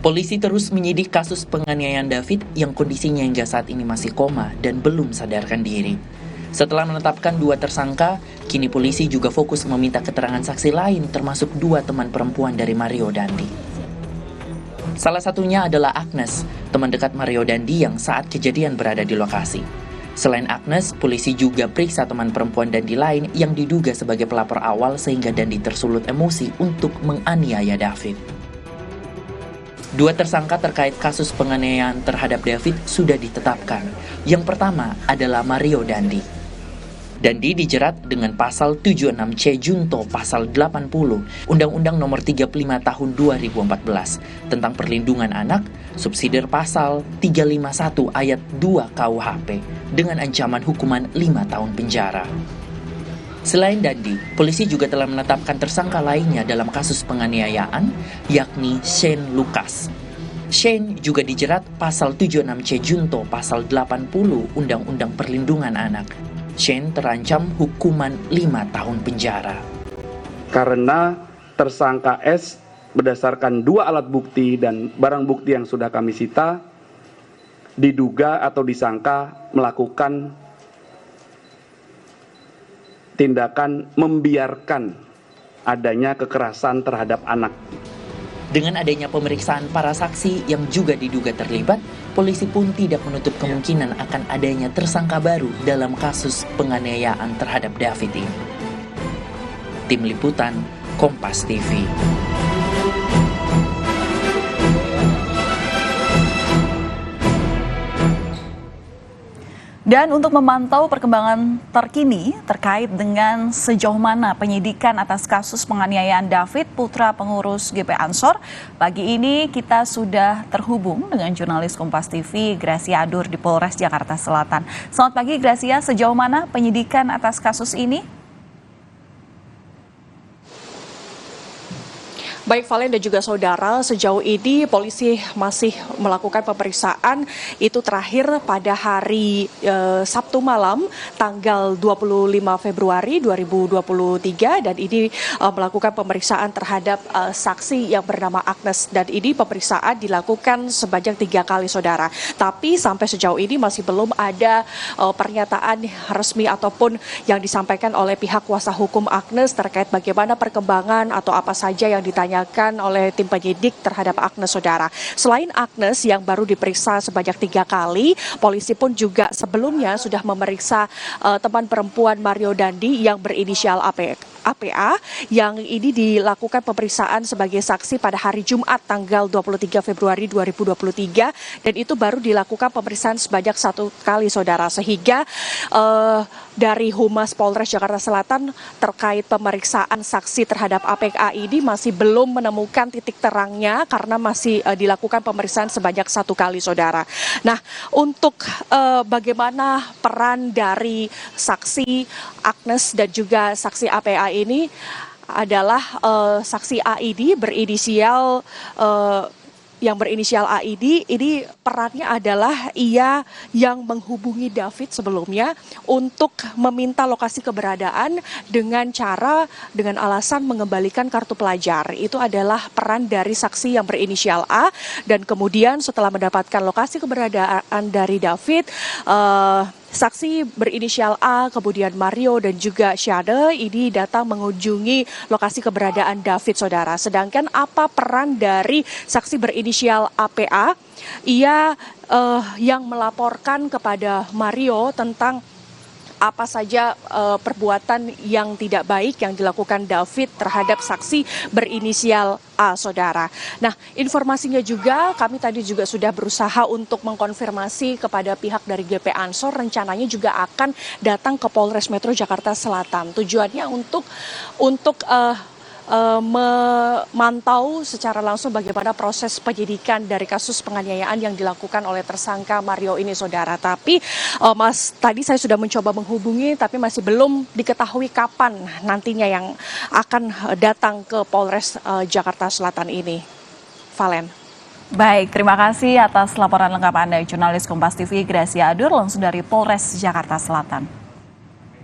Polisi terus menyidik kasus penganiayaan David yang kondisinya hingga saat ini masih koma dan belum sadarkan diri. Setelah menetapkan 2 tersangka, kini polisi juga fokus meminta keterangan saksi lain termasuk 2 teman perempuan dari Mario Dandi. Salah satunya adalah Agnes, teman dekat Mario Dandi yang saat kejadian berada di lokasi. Selain Agnes, polisi juga periksa teman perempuan Dandi lain yang diduga sebagai pelapor awal sehingga Dandi tersulut emosi untuk menganiaya David. 2 tersangka terkait kasus penganiayaan terhadap David sudah ditetapkan. Yang pertama adalah Mario Dandi. Dandi dijerat dengan pasal 76C Junto pasal 80 Undang-Undang Nomor 35 Tahun 2014 tentang perlindungan anak, subsidiar pasal 351 ayat 2 KUHP dengan ancaman hukuman 5 tahun penjara. Selain Dandi, polisi juga telah menetapkan tersangka lainnya dalam kasus penganiayaan, yakni Shane Lucas. Shane juga dijerat pasal 76C Junto pasal 80 Undang-Undang Perlindungan Anak. Shane terancam hukuman 5 tahun penjara. Karena tersangka S berdasarkan 2 alat bukti dan barang bukti yang sudah kami sita, diduga atau disangka melakukan tindakan membiarkan adanya kekerasan terhadap anak. Dengan adanya pemeriksaan para saksi yang juga diduga terlibat, polisi pun tidak menutup kemungkinan akan adanya tersangka baru dalam kasus penganiayaan terhadap David ini. Tim Liputan, Kompas TV. Dan untuk memantau perkembangan terkini terkait dengan sejauh mana penyidikan atas kasus penganiayaan David, putra pengurus GP Ansor, pagi ini kita sudah terhubung dengan jurnalis Kompas TV, Gracia Adur di Polres Jakarta Selatan. Selamat pagi Gracia, sejauh mana penyidikan atas kasus ini? Baik Valen dan juga saudara, sejauh ini polisi masih melakukan pemeriksaan itu terakhir pada hari Sabtu malam tanggal 25 Februari 2023 dan ini melakukan pemeriksaan terhadap saksi yang bernama Agnes dan ini pemeriksaan dilakukan sebanyak 3 kali saudara. Tapi sampai sejauh ini masih belum ada pernyataan resmi ataupun yang disampaikan oleh pihak kuasa hukum Agnes terkait bagaimana perkembangan atau apa saja yang ditanyakan oleh tim penyidik terhadap Agnes saudara. Selain Agnes yang baru diperiksa sebanyak 3 kali, polisi pun juga sebelumnya sudah memeriksa teman perempuan Mario Dandi yang berinisial APA yang ini dilakukan pemeriksaan sebagai saksi pada hari Jumat tanggal 23 Februari 2023 dan itu baru dilakukan pemeriksaan sebanyak 1 kali saudara, sehingga dari Humas Polres Jakarta Selatan terkait pemeriksaan saksi terhadap APA ini masih belum menemukan titik terangnya karena masih dilakukan pemeriksaan sebanyak 1 kali saudara. Nah, untuk bagaimana peran dari saksi Agnes dan juga saksi APA ini adalah saksi AID berinisial AID ini perannya adalah ia yang menghubungi David sebelumnya untuk meminta lokasi keberadaan dengan alasan mengembalikan kartu pelajar. Itu adalah peran dari saksi yang berinisial A dan kemudian setelah mendapatkan lokasi keberadaan dari David, saksi berinisial A, kemudian Mario dan juga Syade ini datang mengunjungi lokasi keberadaan David saudara. Sedangkan apa peran dari saksi berinisial APA? Ia yang melaporkan kepada Mario tentang apa saja perbuatan yang tidak baik yang dilakukan David terhadap saksi berinisial A, saudara. Nah, informasinya juga kami tadi juga sudah berusaha untuk mengkonfirmasi kepada pihak dari GP Ansor, rencananya juga akan datang ke Polres Metro Jakarta Selatan. Tujuannya untuk memantau secara langsung bagaimana proses penyidikan dari kasus penganiayaan yang dilakukan oleh tersangka Mario ini saudara. Tapi tadi saya sudah mencoba menghubungi tapi masih belum diketahui kapan nantinya yang akan datang ke Polres Jakarta Selatan ini. Valen. Baik, terima kasih atas laporan lengkap Anda, jurnalis Kompas TV Gracia Adur langsung dari Polres Jakarta Selatan.